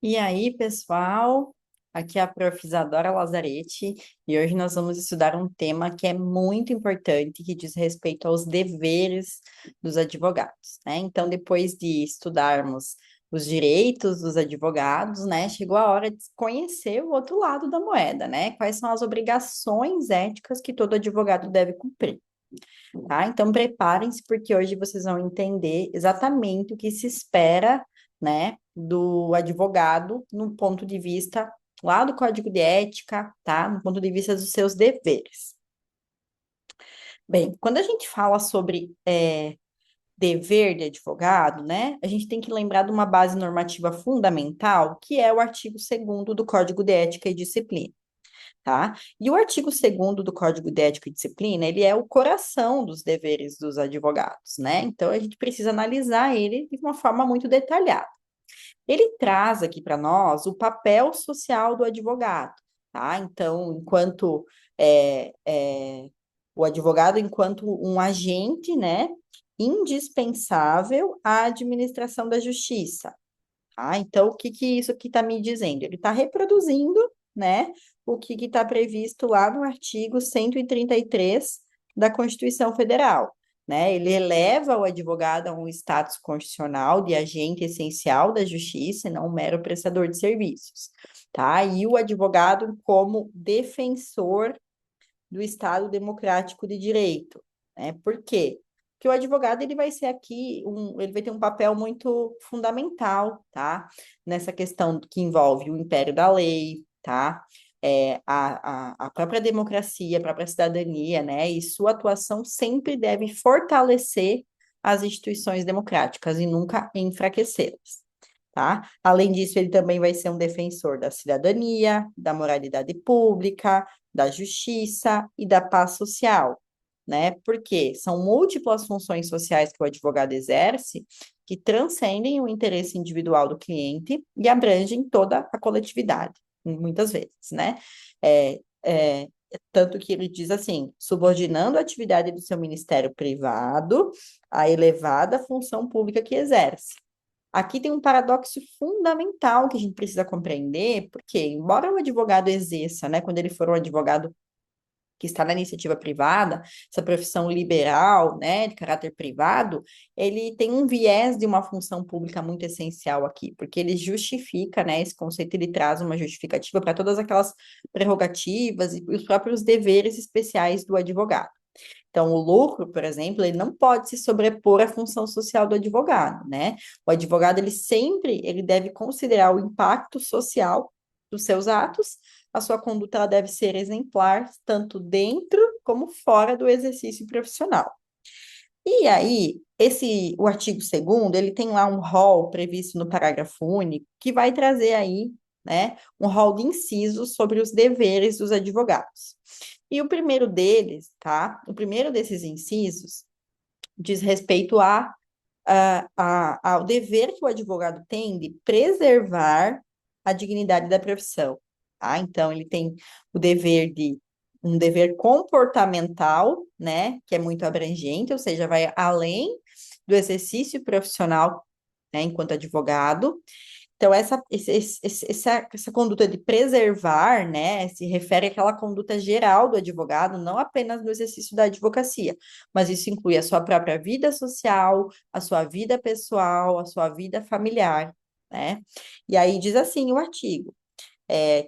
E aí, pessoal? Aqui é a Prof. Isadora Lazarete e hoje nós vamos estudar um tema que é muito importante, que diz respeito aos deveres dos advogados, né? Então, depois de estudarmos os direitos dos advogados, né, chegou a hora de conhecer o outro lado da moeda, né? Quais são as obrigações éticas que todo advogado deve cumprir, tá? Então, preparem-se, porque hoje vocês vão entender exatamente o que se espera, né, do advogado no ponto de vista lá do Código de Ética, tá? No ponto de vista dos seus deveres. Bem, quando a gente fala sobre dever de advogado, né, a gente tem que lembrar de uma base normativa fundamental, que é o artigo 2º do Código de Ética e Disciplina. Tá? E o artigo 2º do Código de Ética e Disciplina, ele é o coração dos deveres dos advogados, né? Então, a gente precisa analisar ele de uma forma muito detalhada. Ele traz aqui para nós o papel social do advogado, tá? Então, enquanto o advogado, enquanto um agente, né, indispensável à administração da justiça. Ah, então, o que que isso aqui está me dizendo? Ele está reproduzindo, né, o que está previsto lá no artigo 133 da Constituição Federal, né? Ele eleva o advogado a um status constitucional de agente essencial da justiça e não um mero prestador de serviços, tá? E o advogado como defensor do Estado Democrático de Direito, né? Por quê? Porque o advogado ele vai ser aqui ele vai ter um papel muito fundamental, tá? Nessa questão que envolve o império da lei, tá? A própria democracia, a própria cidadania, né? E sua atuação sempre deve fortalecer as instituições democráticas e nunca enfraquecê-las. Tá? Além disso, ele também vai ser um defensor da cidadania, da moralidade pública, da justiça e da paz social, né? Porque são múltiplas funções sociais que o advogado exerce que transcendem o interesse individual do cliente e abrangem toda a coletividade, muitas vezes, né? É, é, tanto que ele diz assim, subordinando a atividade do seu ministério privado à elevada função pública que exerce. Aqui tem um paradoxo fundamental que a gente precisa compreender, porque, embora o advogado exerça, né, quando ele for um advogado que está na iniciativa privada, essa profissão liberal, né, de caráter privado, ele tem um viés de uma função pública muito essencial aqui, porque ele justifica, né, esse conceito, ele traz uma justificativa para todas aquelas prerrogativas e os próprios deveres especiais do advogado. Então, o lucro, por exemplo, ele não pode se sobrepor à função social do advogado, né? O advogado, ele deve considerar o impacto social dos seus atos, a sua conduta ela deve ser exemplar, tanto dentro como fora do exercício profissional. E aí, o artigo 2º, ele tem lá um rol previsto no parágrafo único, que vai trazer aí, né, um rol de incisos sobre os deveres dos advogados. E o primeiro deles, tá? O primeiro desses incisos diz respeito ao dever que o advogado tem de preservar a dignidade da profissão, tá? Então, ele tem o dever de um dever comportamental, né, que é muito abrangente, ou seja, vai além do exercício profissional, né, enquanto advogado. Então, essa conduta de preservar, né, se refere àquela conduta geral do advogado, não apenas no exercício da advocacia, mas isso inclui a sua própria vida social, a sua vida pessoal, a sua vida familiar, né? E aí diz assim o artigo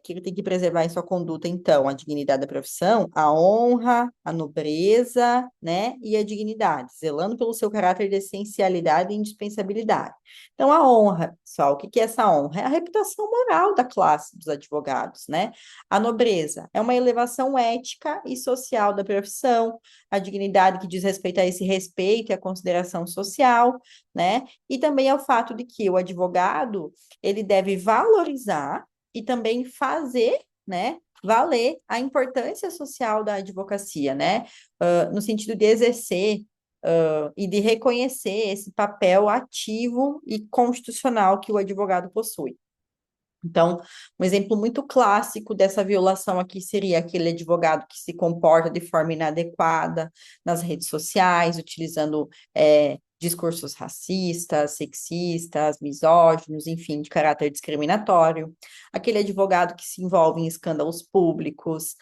que ele tem que preservar em sua conduta, então, a dignidade da profissão, a honra, a nobreza, né, e a dignidade, zelando pelo seu caráter de essencialidade e indispensabilidade. Então, a honra, pessoal, o que que é essa honra? É a reputação moral da classe dos advogados, né? A nobreza é uma elevação ética e social da profissão, a dignidade que diz respeito a esse respeito e a consideração social, né? E também ao fato de que o advogado, ele deve valorizar e também fazer, né, valer a importância social da advocacia, né, no sentido de exercer e de reconhecer esse papel ativo e constitucional que o advogado possui. Então, um exemplo muito clássico dessa violação aqui seria aquele advogado que se comporta de forma inadequada nas redes sociais, utilizando discursos racistas, sexistas, misóginos, enfim, de caráter discriminatório, aquele advogado que se envolve em escândalos públicos,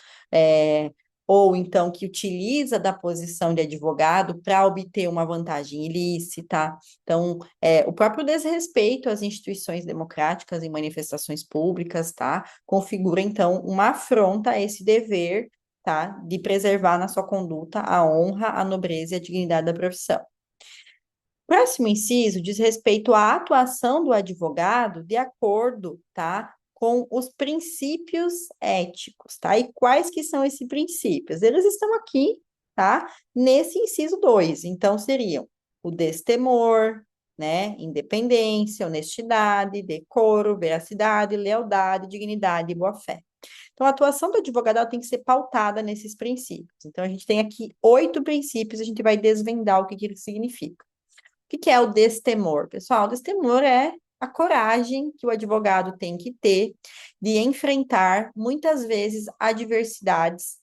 ou então que utiliza da posição de advogado para obter uma vantagem ilícita. Então, o próprio desrespeito às instituições democráticas em manifestações públicas, tá? Configura, então, uma afronta a esse dever, tá? De preservar na sua conduta a honra, a nobreza e a dignidade da profissão. Próximo inciso diz respeito à atuação do advogado de acordo, tá, com os princípios éticos, tá? E quais que são esses princípios? Eles estão aqui, tá? Nesse inciso 2. Então, seriam o destemor, né? Independência, honestidade, decoro, veracidade, lealdade, dignidade e boa-fé. Então, a atuação do advogado ela tem que ser pautada nesses princípios. Então, a gente tem aqui 8 princípios, a gente vai desvendar o que que eles significam. O que é o destemor? Pessoal, o destemor é a coragem que o advogado tem que ter de enfrentar, muitas vezes, adversidades,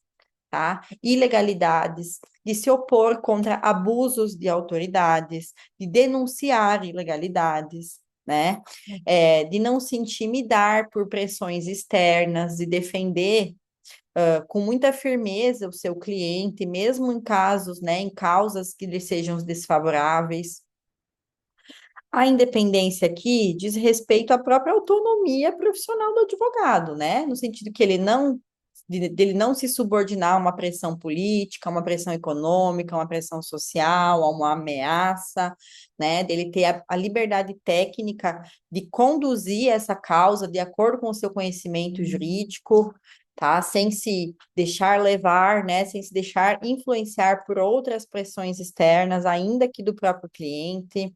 tá? Ilegalidades, de se opor contra abusos de autoridades, de denunciar ilegalidades, né? De não se intimidar por pressões externas, de defender com muita firmeza o seu cliente, mesmo em casos, né, em causas que lhe sejam desfavoráveis. A independência aqui diz respeito à própria autonomia profissional do advogado, né? No sentido que dele não se subordinar a uma pressão política, a uma pressão econômica, a uma pressão social, a uma ameaça, né? Dele ter a liberdade técnica de conduzir essa causa de acordo com o seu conhecimento jurídico, tá? Sem se deixar levar, né? Sem se deixar influenciar por outras pressões externas, ainda que do próprio cliente.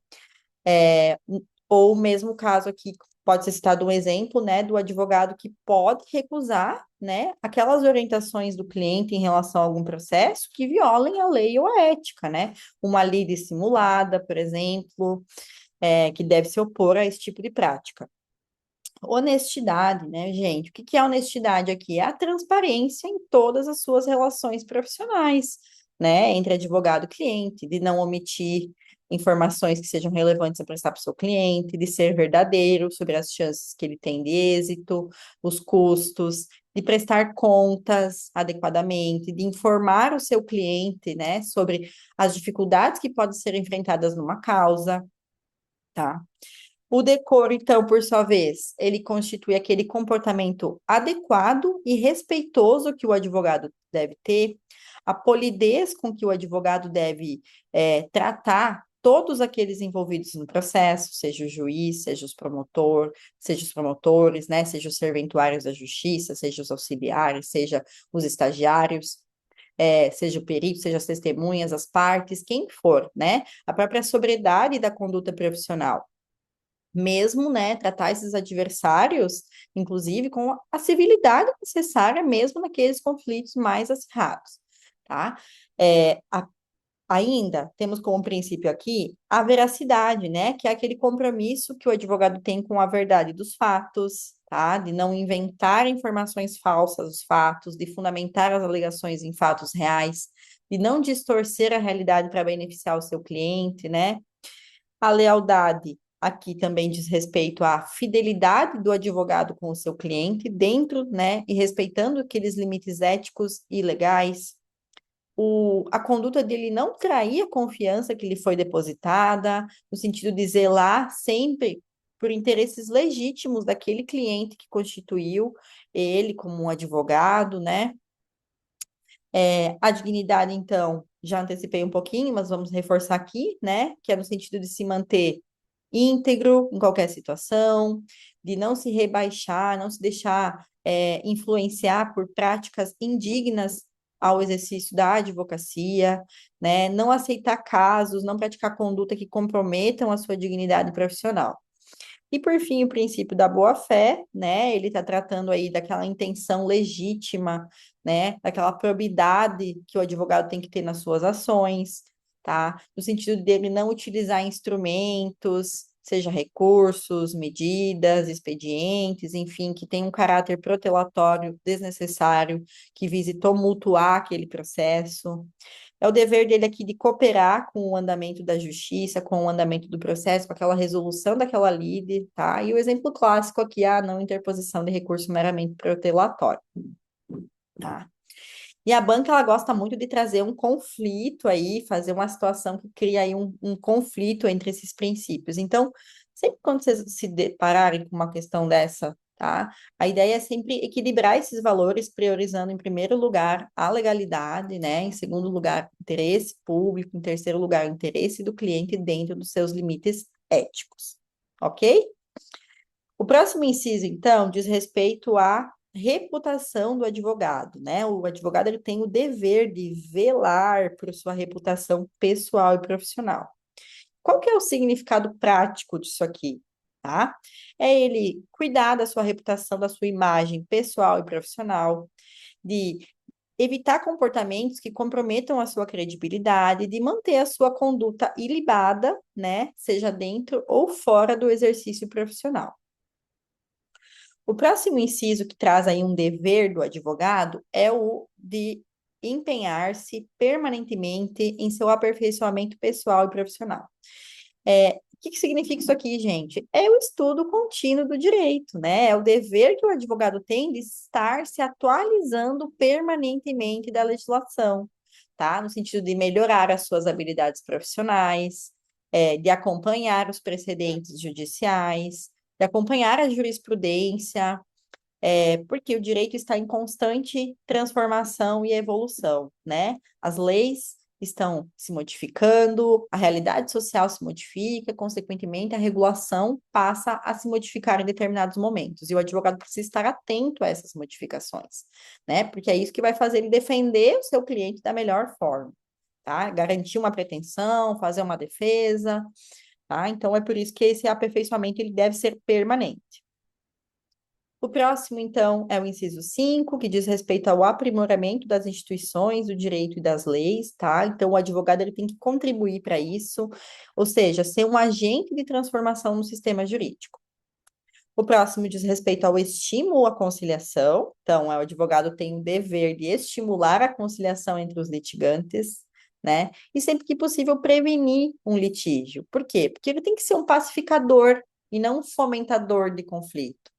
Ou mesmo o caso aqui, pode ser citado um exemplo, né, do advogado que pode recusar, né, aquelas orientações do cliente em relação a algum processo que violem a lei ou a ética, né? Uma lei dissimulada, por exemplo, que deve se opor a esse tipo de prática. Honestidade, né, gente? O que é honestidade aqui? É a transparência em todas as suas relações profissionais, né, entre advogado e cliente, de não omitir informações que sejam relevantes a prestar para o seu cliente, de ser verdadeiro sobre as chances que ele tem de êxito, os custos, de prestar contas adequadamente, de informar o seu cliente, né, sobre as dificuldades que podem ser enfrentadas numa causa, tá? O decoro, então, por sua vez, ele constitui aquele comportamento adequado e respeitoso que o advogado deve ter, a polidez com que o advogado deve tratar todos aqueles envolvidos no processo, seja o juiz, seja os promotores, né, seja os serventuários da justiça, seja os auxiliares, seja os estagiários, seja o perito, seja as testemunhas, as partes, quem for, né, a própria sobriedade da conduta profissional mesmo, né, tratar esses adversários, inclusive, com a civilidade necessária, mesmo naqueles conflitos mais acirrados, tá? Ainda temos como princípio aqui a veracidade, né, que é aquele compromisso que o advogado tem com a verdade dos fatos, tá? De não inventar informações falsas dos fatos, de fundamentar as alegações em fatos reais, de não distorcer a realidade para beneficiar o seu cliente, né? A lealdade aqui também diz respeito à fidelidade do advogado com o seu cliente, dentro, né, e respeitando aqueles limites éticos e legais. A conduta dele não trair a confiança que lhe foi depositada, no sentido de zelar sempre por interesses legítimos daquele cliente que constituiu ele como um advogado, né? A dignidade, então, já antecipei um pouquinho, mas vamos reforçar aqui, né? Que é no sentido de se manter íntegro em qualquer situação, de não se rebaixar, não se deixar influenciar por práticas indignas ao exercício da advocacia, né? Não aceitar casos, não praticar conduta que comprometam a sua dignidade profissional. E por fim, o princípio da boa-fé, né? Ele está tratando aí daquela intenção legítima, né? Daquela probidade que o advogado tem que ter nas suas ações, tá? No sentido dele não utilizar instrumentos, seja recursos, medidas, expedientes, enfim, que tem um caráter protelatório desnecessário, que vise tumultuar aquele processo. É o dever dele aqui de cooperar com o andamento da justiça, com o andamento do processo, com aquela resolução daquela lide, tá? E o exemplo clássico aqui é a não interposição de recurso meramente protelatório, tá? E a banca, ela gosta muito de trazer um conflito aí, fazer uma situação que cria aí um conflito entre esses princípios. Então, sempre quando vocês se depararem com uma questão dessa, tá? A ideia é sempre equilibrar esses valores, priorizando em primeiro lugar a legalidade, né? Em segundo lugar, interesse público, em terceiro lugar, o interesse do cliente dentro dos seus limites éticos, ok? O próximo inciso, então, diz respeito à reputação do advogado, né? O advogado ele tem o dever de velar por sua reputação pessoal e profissional. Qual que é o significado prático disso aqui, tá? É ele cuidar da sua reputação, da sua imagem pessoal e profissional, de evitar comportamentos que comprometam a sua credibilidade, de manter a sua conduta ilibada, né? Seja dentro ou fora do exercício profissional. O próximo inciso que traz aí um dever do advogado é o de empenhar-se permanentemente em seu aperfeiçoamento pessoal e profissional. O que significa isso aqui, gente? É o estudo contínuo do direito, né? É o dever que o advogado tem de estar se atualizando permanentemente da legislação, tá? No sentido de melhorar as suas habilidades profissionais, de acompanhar os precedentes judiciais, de acompanhar a jurisprudência, porque o direito está em constante transformação e evolução, né? As leis estão se modificando, a realidade social se modifica, consequentemente, a regulação passa a se modificar em determinados momentos, e o advogado precisa estar atento a essas modificações, né? Porque é isso que vai fazer ele defender o seu cliente da melhor forma, tá? Garantir uma pretensão, fazer uma defesa, tá? Então, é por isso que esse aperfeiçoamento ele deve ser permanente. O próximo, então, é o inciso 5, que diz respeito ao aprimoramento das instituições, do direito e das leis, tá? Então, o advogado ele tem que contribuir para isso, ou seja, ser um agente de transformação no sistema jurídico. O próximo diz respeito ao estímulo à conciliação. Então, o advogado tem o dever de estimular a conciliação entre os litigantes, né? E sempre que possível prevenir um litígio. Por quê? Porque ele tem que ser um pacificador e não um fomentador de conflito,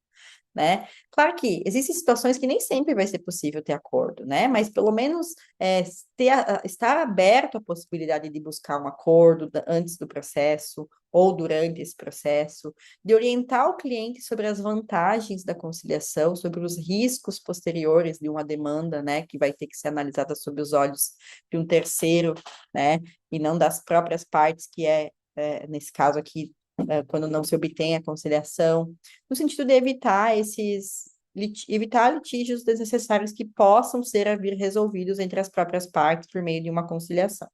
né? Claro que existem situações que nem sempre vai ser possível ter acordo, né? Mas pelo menos estar aberto à possibilidade de buscar um acordo antes do processo ou durante esse processo, de orientar o cliente sobre as vantagens da conciliação, sobre os riscos posteriores de uma demanda, né? Que vai ter que ser analisada sob os olhos de um terceiro, né? E não das próprias partes, que nesse caso aqui, quando não se obtém a conciliação, no sentido de evitar litígios desnecessários que possam ser a vir resolvidos entre as próprias partes por meio de uma conciliação.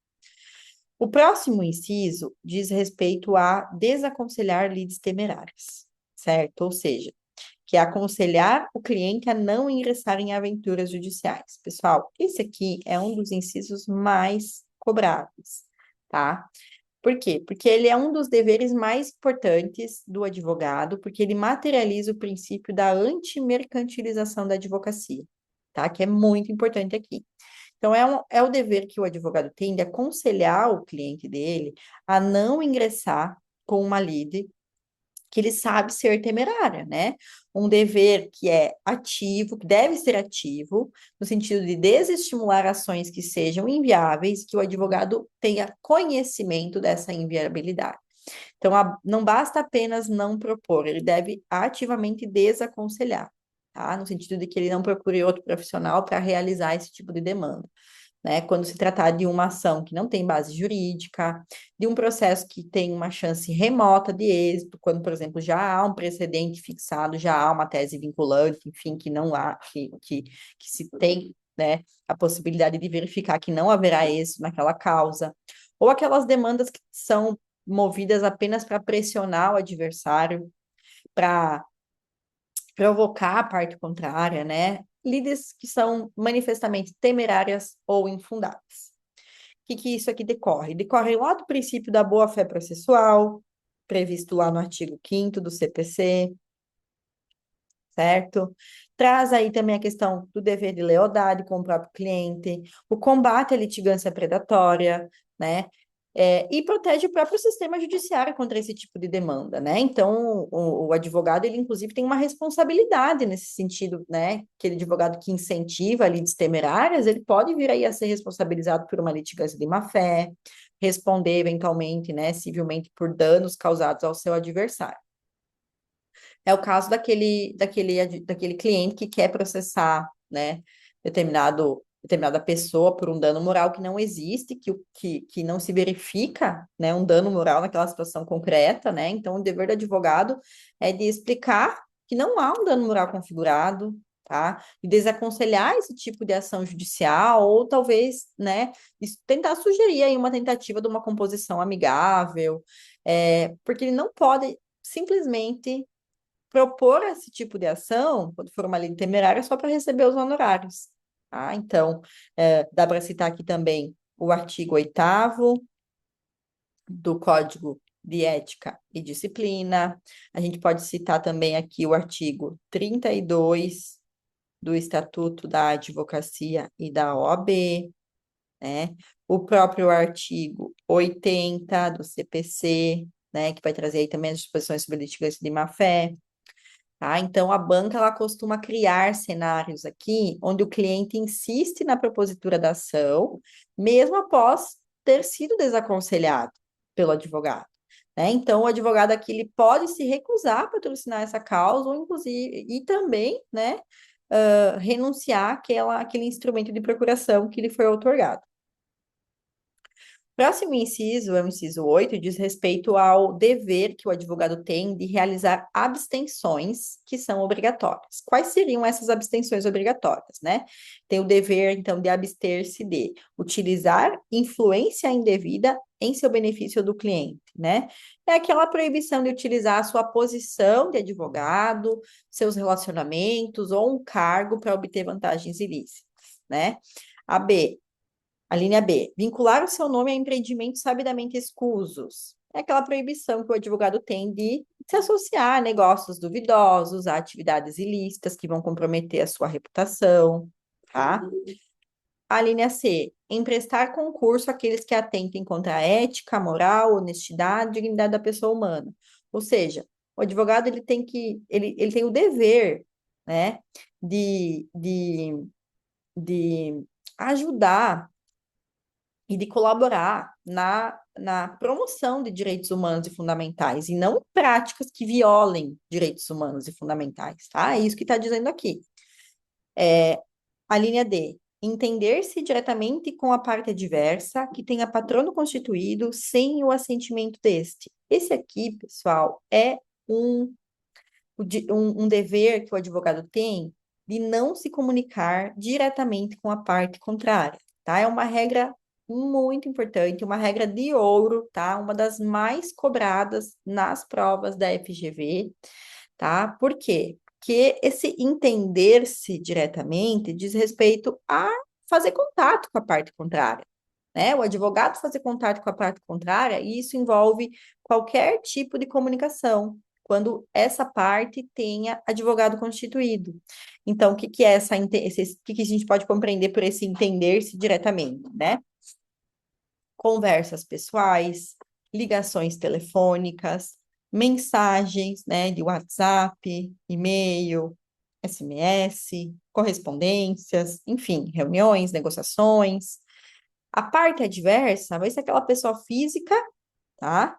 O próximo inciso diz respeito a desaconselhar lides temerárias, certo? Ou seja, que é aconselhar o cliente a não ingressar em aventuras judiciais. Pessoal, esse aqui é um dos incisos mais cobrados, tá? Por quê? Porque ele é um dos deveres mais importantes do advogado, porque ele materializa o princípio da antimercantilização da advocacia, tá? Que é muito importante aqui. Então, é o dever que o advogado tem de aconselhar o cliente dele a não ingressar com uma lide que ele sabe ser temerária, né? Um dever que é ativo, que deve ser ativo, no sentido de desestimular ações que sejam inviáveis, que o advogado tenha conhecimento dessa inviabilidade. Então, não basta apenas não propor, ele deve ativamente desaconselhar, tá? No sentido de que ele não procure outro profissional para realizar esse tipo de demanda, né? Quando se tratar de uma ação que não tem base jurídica, de um processo que tem uma chance remota de êxito, quando, por exemplo, já há um precedente fixado, já há uma tese vinculante, enfim, que não há, que se tem, né, a possibilidade de verificar que não haverá êxito naquela causa, ou aquelas demandas que são movidas apenas para pressionar o adversário, para provocar a parte contrária, né? Líderes que são manifestamente temerárias ou infundadas. O que isso aqui decorre? Decorre lá do princípio da boa-fé processual, previsto lá no artigo 5º do CPC, certo? Traz aí também a questão do dever de lealdade com o próprio cliente, o combate à litigância predatória, né? E protege o próprio sistema judiciário contra esse tipo de demanda, né? Então, o advogado, ele inclusive tem uma responsabilidade nesse sentido, né? Aquele advogado que incentiva lides temerárias, ele pode vir aí a ser responsabilizado por uma litigância de má-fé, responder eventualmente, né, civilmente por danos causados ao seu adversário. É o caso daquele cliente que quer processar, né, determinada pessoa por um dano moral que não existe, que não se verifica, né, um dano moral naquela situação concreta, né? Então, o dever do advogado é de explicar que não há um dano moral configurado, tá? E desaconselhar esse tipo de ação judicial, ou talvez, né, tentar sugerir aí uma tentativa de uma composição amigável, porque ele não pode simplesmente propor esse tipo de ação, quando for uma lei temerária, só para receber os honorários. Tá? Então, dá para citar aqui também o artigo 8º do Código de Ética e Disciplina. A gente pode citar também aqui o artigo 32 do Estatuto da Advocacia e da OAB, né? O próprio artigo 80 do CPC, né, que vai trazer aí também as disposições sobre litigância de má-fé. Tá? Então, a banca ela costuma criar cenários aqui onde o cliente insiste na propositura da ação, mesmo após ter sido desaconselhado pelo advogado. Né? Então, o advogado aqui ele pode se recusar a patrocinar essa causa, ou inclusive, e também, né, renunciar àquele instrumento de procuração que lhe foi otorgado. Próximo inciso é o inciso 8, diz respeito ao dever que o advogado tem de realizar abstenções que são obrigatórias. Quais seriam essas abstenções obrigatórias, né? Tem o dever, então, de abster-se de utilizar influência indevida em seu benefício do cliente, né? É aquela proibição de utilizar a sua posição de advogado, seus relacionamentos ou um cargo para obter vantagens ilícitas, né? A linha B, vincular o seu nome a empreendimentos sabidamente escusos. É aquela proibição que o advogado tem de se associar a negócios duvidosos, a atividades ilícitas que vão comprometer a sua reputação, tá? A linha C, emprestar concurso àqueles que atentem contra a ética, a moral, a honestidade, a dignidade da pessoa humana. Ou seja, o advogado ele tem o dever, né, de ajudar e de colaborar na promoção de direitos humanos e fundamentais, e não práticas que violem direitos humanos e fundamentais, tá? É isso que está dizendo aqui. A linha D, entender-se diretamente com a parte adversa, que tenha patrono constituído, sem o assentimento deste. Esse aqui, pessoal, é um dever que o advogado tem de não se comunicar diretamente com a parte contrária, tá? É uma regra muito importante, uma regra de ouro, tá? Uma das mais cobradas nas provas da FGV, tá? Por quê? Porque esse entender-se diretamente diz respeito a fazer contato com a parte contrária, né? O advogado fazer contato com a parte contrária, e isso envolve qualquer tipo de comunicação, quando essa parte tenha advogado constituído. Então, o que que é o que que a gente pode compreender por esse entender-se diretamente, né? Conversas pessoais, ligações telefônicas, mensagens, né, de WhatsApp, e-mail, SMS, correspondências, enfim, reuniões, negociações. A parte adversa vai ser aquela pessoa física, tá?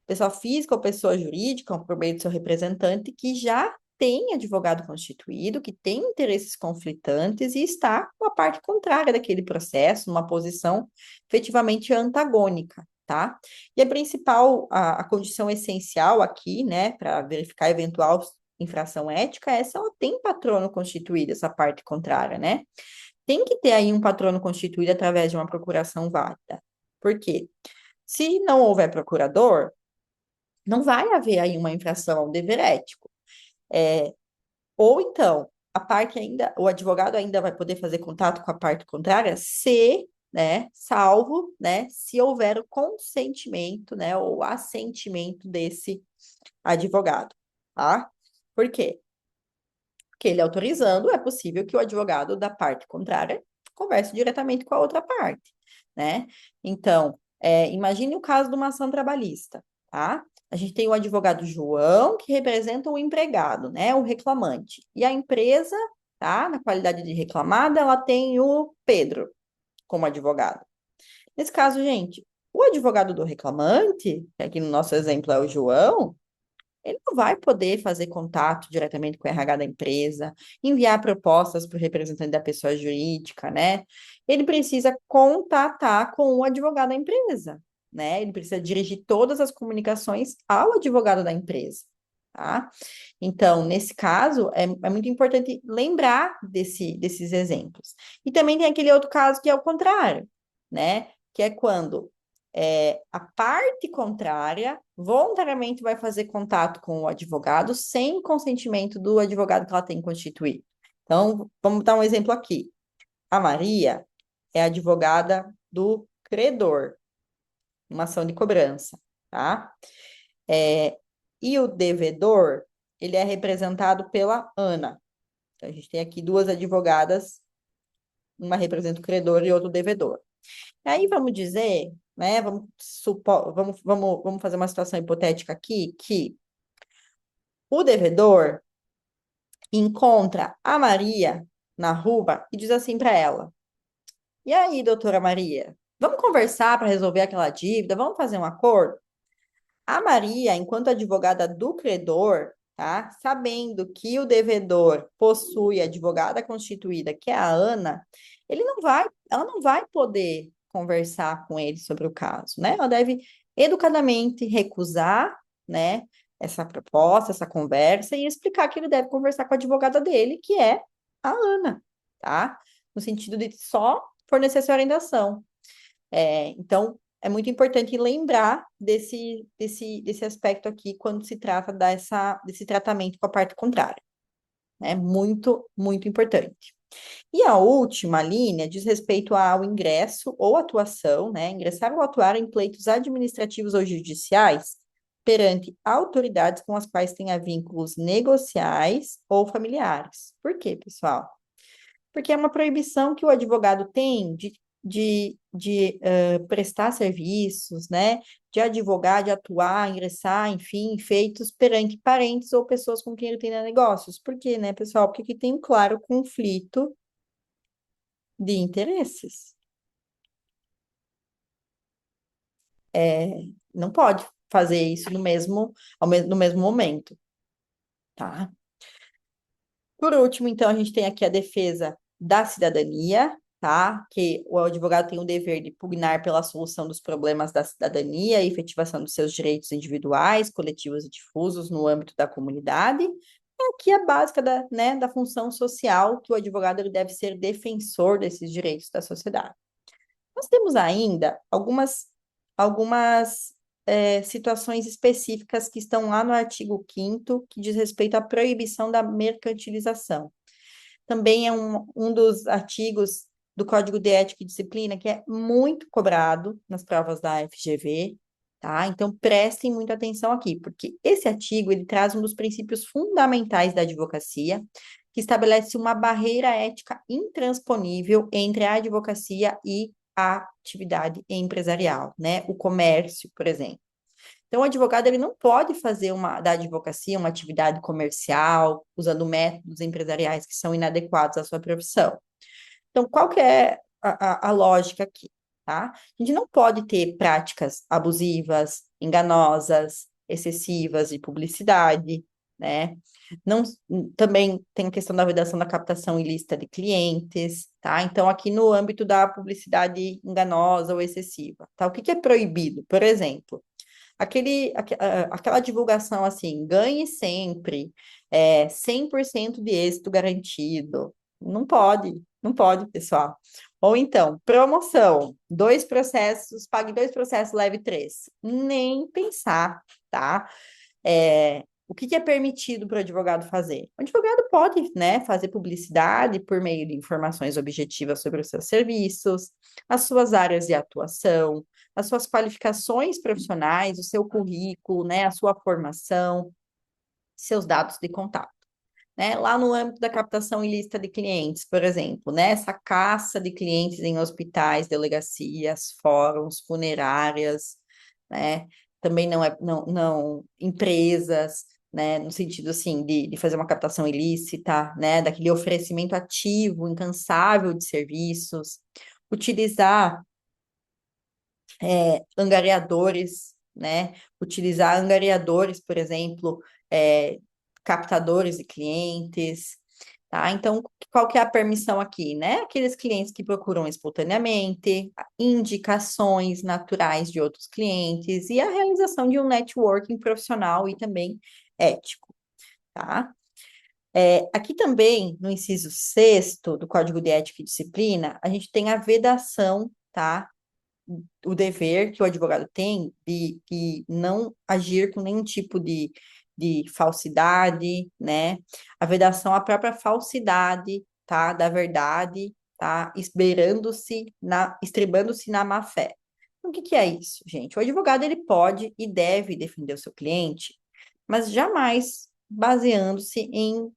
Pessoa física ou pessoa jurídica, por meio do seu representante, que já tem advogado constituído, que tem interesses conflitantes e está com a parte contrária daquele processo, numa posição efetivamente antagônica, tá? E a condição essencial aqui, né, para verificar eventual infração ética é se ela tem patrono constituído, essa parte contrária, né? Tem que ter aí um patrono constituído através de uma procuração válida. Por quê? Se não houver procurador, não vai haver aí uma infração ao dever ético. Ou então, o advogado ainda vai poder fazer contato com a parte contrária né, salvo, né, se houver o consentimento, né, ou assentimento desse advogado, tá? Por quê? que ele autorizando, é possível que o advogado da parte contrária converse diretamente com a outra parte, né? Então, imagine o caso de uma ação trabalhista, tá? A gente tem o advogado João, que representa o empregado, né? O reclamante. E a empresa, tá? Na qualidade de reclamada, ela tem o Pedro como advogado. Nesse caso, gente, o advogado do reclamante, que aqui no nosso exemplo é o João, ele não vai poder fazer contato diretamente com o RH da empresa, enviar propostas para o representante da pessoa jurídica, né? Ele precisa contatar com o advogado da empresa, né? Ele precisa dirigir todas as comunicações ao advogado da empresa, tá? Então, nesse caso, é muito importante lembrar desses exemplos. E também tem aquele outro caso que é o contrário, né? Que é quando a parte contrária voluntariamente vai fazer contato com o advogado sem consentimento do advogado que ela tem constituído. Então, vamos dar um exemplo aqui. A Maria é advogada do credor, uma ação de cobrança, tá? E o devedor, ele é representado pela Ana. Então, a gente tem aqui duas advogadas, uma representa o credor e outra o devedor. Aí vamos dizer, né? Vamos fazer uma situação hipotética aqui, que o devedor encontra a Maria na rua e diz assim para ela: E aí, doutora Maria, vamos conversar para resolver aquela dívida? Vamos fazer um acordo? A Maria, enquanto advogada do credor, tá? Sabendo que o devedor possui advogada constituída, que é a Ana, ela não vai poder conversar com ele sobre o caso, né? Ela deve educadamente recusar, né, essa proposta, essa conversa e explicar que ele deve conversar com a advogada dele, que é a Ana, tá? No sentido de só fornecer essa orientação. Então, é muito importante lembrar desse aspecto aqui quando se trata desse tratamento com a parte contrária. É muito, muito importante. E a última linha diz respeito ao ingresso ou atuação, né? Ingressar ou atuar em pleitos administrativos ou judiciais perante autoridades com as quais tenha vínculos negociais ou familiares. Por quê, pessoal? Porque é uma proibição que o advogado tem de prestar serviços, né? De advogar, de atuar, ingressar, enfim, feitos perante parentes ou pessoas com quem ele tem negócios. Por quê, né, pessoal? Porque aqui tem um claro conflito de interesses. Não pode fazer isso no mesmo momento, tá? Por último, então, a gente tem aqui a defesa da cidadania, tá? Que o advogado tem o dever de pugnar pela solução dos problemas da cidadania e efetivação dos seus direitos individuais, coletivos e difusos no âmbito da comunidade. Aqui é a básica né, da função social, que o advogado ele deve ser defensor desses direitos da sociedade. Nós temos ainda algumas situações específicas que estão lá no artigo 5º, que diz respeito à proibição da mercantilização. Também é um dos artigos do Código de Ética e Disciplina que é muito cobrado nas provas da FGV, tá? Então, prestem muita atenção aqui, porque esse artigo, ele traz um dos princípios fundamentais da advocacia, que estabelece uma barreira ética intransponível entre a advocacia e a atividade empresarial, né? O comércio, por exemplo. Então, o advogado ele não pode fazer da advocacia uma atividade comercial, usando métodos empresariais que são inadequados à sua profissão. Então, qual que é a lógica aqui, tá? A gente não pode ter práticas abusivas, enganosas, excessivas de publicidade, né? Não, também tem a questão da vedação da captação ilícita de clientes, tá? Então, aqui no âmbito da publicidade enganosa ou excessiva, tá? O que é proibido? Por exemplo, aquela divulgação assim, ganhe sempre, 100% de êxito garantido. Não pode, pessoal. Ou então, promoção, 2 processos, pague 2 processos, leve 3. Nem pensar, tá? O que é permitido para o advogado fazer? O advogado pode, né, fazer publicidade por meio de informações objetivas sobre os seus serviços, as suas áreas de atuação, as suas qualificações profissionais, o seu currículo, né, a sua formação, seus dados de contato. né? Lá no âmbito da captação ilícita de clientes, por exemplo, né? Essa caça de clientes em hospitais, delegacias, fóruns, funerárias, né? Também não empresas, né? No sentido assim de fazer uma captação ilícita, né? Daquele oferecimento ativo, incansável de serviços, utilizar angariadores, né? Utilizar angariadores, por exemplo, é, captadores de clientes, tá? Então, qual que é a permissão aqui, né? Aqueles clientes que procuram espontaneamente, indicações naturais de outros clientes e a realização de um networking profissional e também ético, tá? Aqui também, no inciso sexto do Código de Ética e Disciplina, a gente tem a vedação, tá? O dever que o advogado tem de não agir com nenhum tipo de falsidade, né? A vedação à própria falsidade, tá? Da verdade, tá? Estribando-se na má-fé. Então, o que que é isso, gente? O advogado, ele pode e deve defender o seu cliente, mas jamais baseando-se em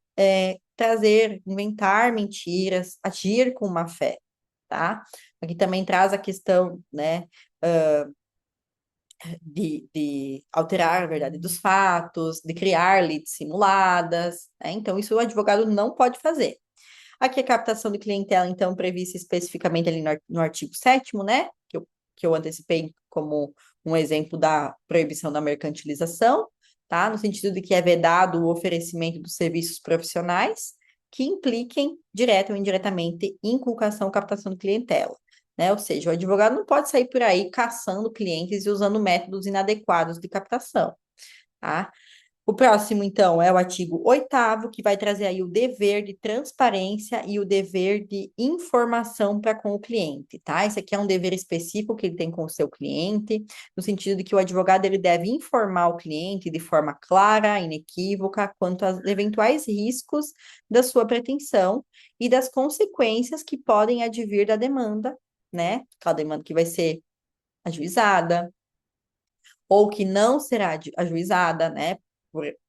inventar mentiras, agir com má-fé, tá? Aqui também traz a questão, né, de alterar a verdade dos fatos, de criar leads simuladas, né? Então, isso o advogado não pode fazer. Aqui a captação de clientela, então, prevista especificamente ali no artigo 7º, né, que eu antecipei como um exemplo da proibição da mercantilização, tá? No sentido de que é vedado o oferecimento dos serviços profissionais que impliquem, direta ou indiretamente, inculcação ou captação de clientela, né? Ou seja, o advogado não pode sair por aí caçando clientes e usando métodos inadequados de captação, tá? O próximo, então, é o artigo 8º, que vai trazer aí o dever de transparência e o dever de informação para com o cliente, tá? Esse aqui é um dever específico que ele tem com o seu cliente, no sentido de que o advogado ele deve informar o cliente de forma clara, inequívoca, quanto aos eventuais riscos da sua pretensão e das consequências que podem advir da demanda, né? Aquela demanda que vai ser ajuizada, ou que não será ajuizada, né,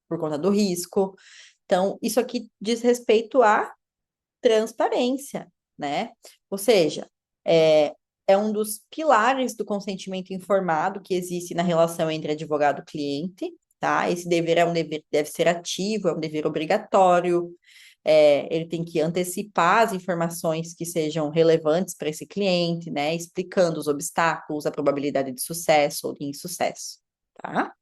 por conta do risco. Então, isso aqui diz respeito à transparência, né? Ou seja, é um dos pilares do consentimento informado que existe na relação entre advogado e cliente, tá? Esse dever é um dever, deve ser ativo, é um dever obrigatório, ele tem que antecipar as informações que sejam relevantes para esse cliente, né? Explicando os obstáculos, a probabilidade de sucesso ou de insucesso, tá?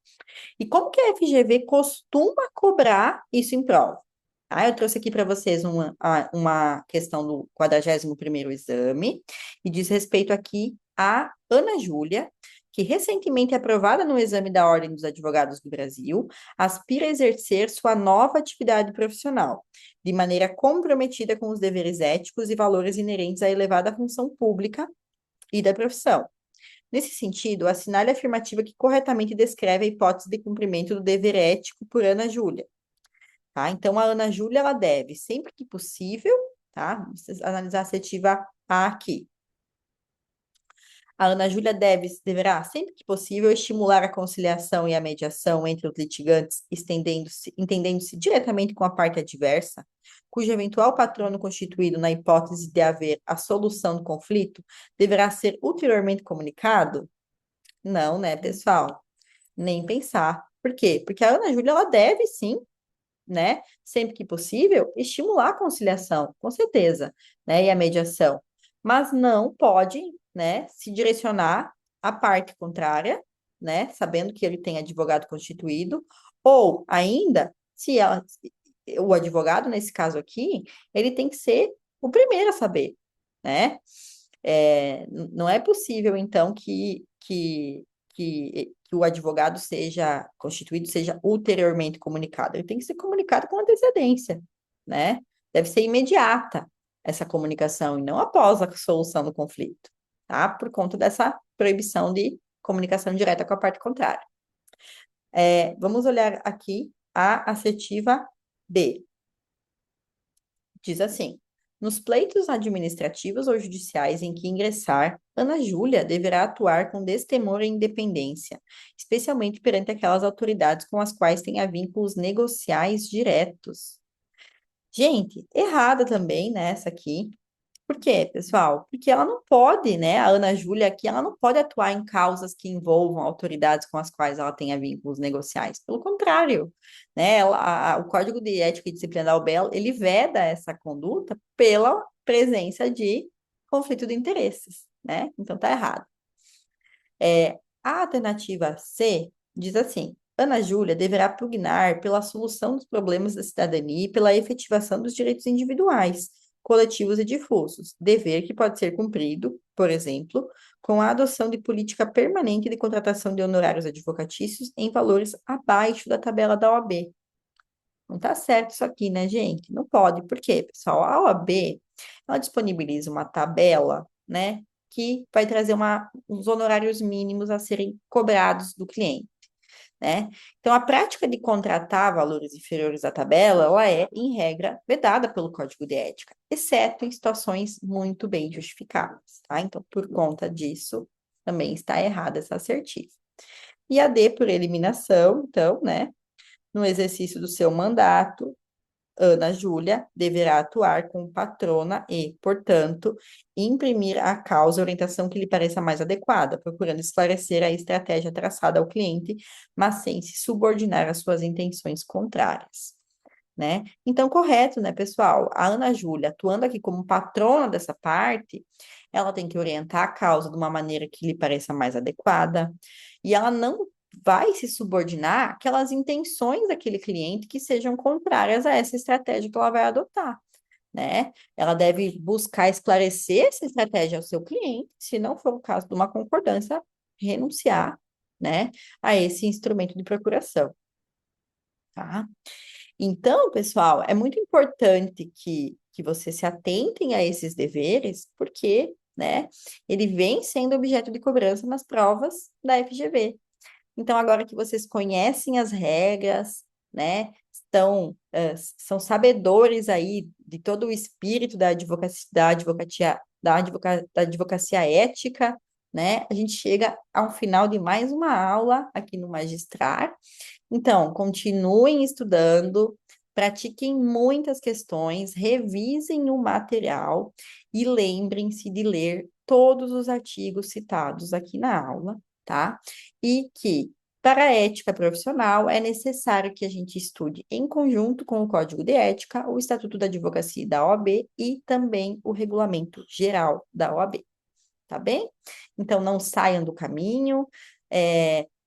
E como que a FGV costuma cobrar isso em prova? Tá? Eu trouxe aqui para vocês uma questão do 41º exame, e diz respeito aqui a Ana Júlia, que recentemente aprovada no exame da Ordem dos Advogados do Brasil, aspira a exercer sua nova atividade profissional, de maneira comprometida com os deveres éticos e valores inerentes à elevada função pública e da profissão. Nesse sentido, assinale a afirmativa que corretamente descreve a hipótese de cumprimento do dever ético por Ana Júlia, tá? Então, a Ana Júlia, ela deve, sempre que possível, tá? Vamos analisar a assertiva A aqui. A Ana Júlia deverá, sempre que possível, estimular a conciliação e a mediação entre os litigantes, entendendo-se diretamente com a parte adversa, cujo eventual patrono constituído na hipótese de haver a solução do conflito deverá ser ulteriormente comunicado? Não, né, pessoal? Nem pensar. Por quê? Porque a Ana Júlia, ela deve sim, né, sempre que possível, estimular a conciliação, com certeza, né, e a mediação, mas não pode, né, se direcionar à parte contrária, né, sabendo que ele tem advogado constituído, ou ainda, o advogado, nesse caso aqui, ele tem que ser o primeiro a saber, né? Não é possível, então, que o advogado seja constituído, seja ulteriormente comunicado. Ele tem que ser comunicado com antecedência, né? Deve ser imediata essa comunicação e não após a solução do conflito, tá? Por conta dessa proibição de comunicação direta com a parte contrária. Vamos olhar aqui a assertiva B. Diz assim: nos pleitos administrativos ou judiciais em que ingressar, Ana Júlia deverá atuar com destemor e independência, especialmente perante aquelas autoridades com as quais tenha vínculos negociais diretos. Gente, errada também, né, essa aqui. Por quê, pessoal? Porque ela não pode, né? A Ana Júlia aqui, ela não pode atuar em causas que envolvam autoridades com as quais ela tenha vínculos negociais. Pelo contrário, né? O Código de Ética e Disciplina da UBL, ele veda essa conduta pela presença de conflito de interesses, né? Então tá errado. A alternativa C diz assim: Ana Júlia deverá pugnar pela solução dos problemas da cidadania e pela efetivação dos direitos individuais, coletivos e difusos, dever que pode ser cumprido, por exemplo, com a adoção de política permanente de contratação de honorários advocatícios em valores abaixo da tabela da OAB. Não tá certo isso aqui, né, gente? Não pode. Por quê, pessoal? A OAB, ela disponibiliza uma tabela, né, que vai trazer uns honorários mínimos a serem cobrados do cliente, né? Então, a prática de contratar valores inferiores à tabela, ela é, em regra, vedada pelo Código de Ética, exceto em situações muito bem justificáveis, tá? Então, por conta disso, também está errada essa assertiva. E a D, por eliminação, então, né? No exercício do seu mandato, Ana Júlia deverá atuar como patrona e, portanto, imprimir à causa a orientação que lhe pareça mais adequada, procurando esclarecer a estratégia traçada ao cliente, mas sem se subordinar às suas intenções contrárias, né? Então, correto, né, pessoal? A Ana Júlia, atuando aqui como patrona dessa parte, ela tem que orientar a causa de uma maneira que lhe pareça mais adequada, e ela não vai se subordinar àquelas intenções daquele cliente que sejam contrárias a essa estratégia que ela vai adotar, né? Ela deve buscar esclarecer essa estratégia ao seu cliente, se não for o caso de uma concordância, renunciar, né, a esse instrumento de procuração, tá? Então, pessoal, é muito importante que vocês se atentem a esses deveres, porque, né, ele vem sendo objeto de cobrança nas provas da FGV. Então, agora que vocês conhecem as regras, né, são sabedores aí de todo o espírito da advocacia ética, né, a gente chega ao final de mais uma aula aqui no Magistrar. Então, continuem estudando, pratiquem muitas questões, revisem o material e lembrem-se de ler todos os artigos citados aqui na aula, tá? E que, para a ética profissional, é necessário que a gente estude em conjunto com o Código de Ética, o Estatuto da Advocacia e da OAB e também o Regulamento Geral da OAB, tá bem? Então, não saiam do caminho,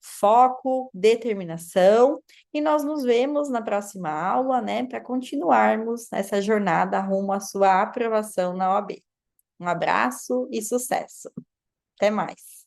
foco, determinação, e nós nos vemos na próxima aula, né, para continuarmos essa jornada rumo à sua aprovação na OAB. Um abraço e sucesso. Até mais.